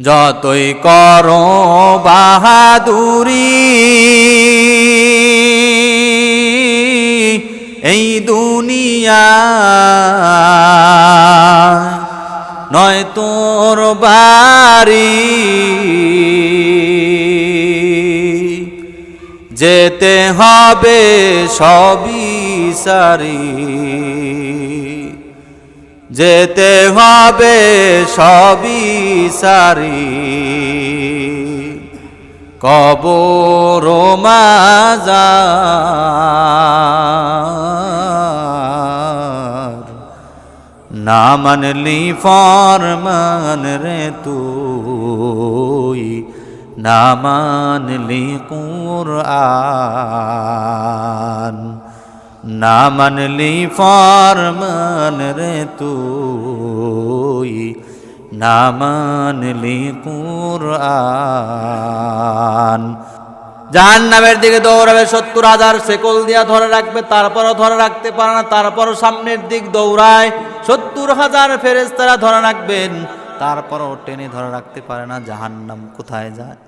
যতই করো বাহাদুরি এই দুনিয়া নয় তোর বাড়ি, যেতে হবে সবই সারি, যেতে হবে সবই সারি। কবর মাজার না মানলি ফরমান রে তুই, না মানলি কুরআন, না মানলি ফরমান রে তুই, না মানলি কুরআন। জাহান্নামের দিকে দৌড়াবে, ৭০,০০০ শেকল দিয়া ধরে রাখবে, তারপরও ধরে রাখতে পারে না, তারপরও সামনের দিক দৌড়ায়। ৭০,০০০ ফেরেশতারা ধরে রাখবেন, তারপরও টেনে ধরে রাখতে পারে না। জাহান্নাম কোথায় যায়?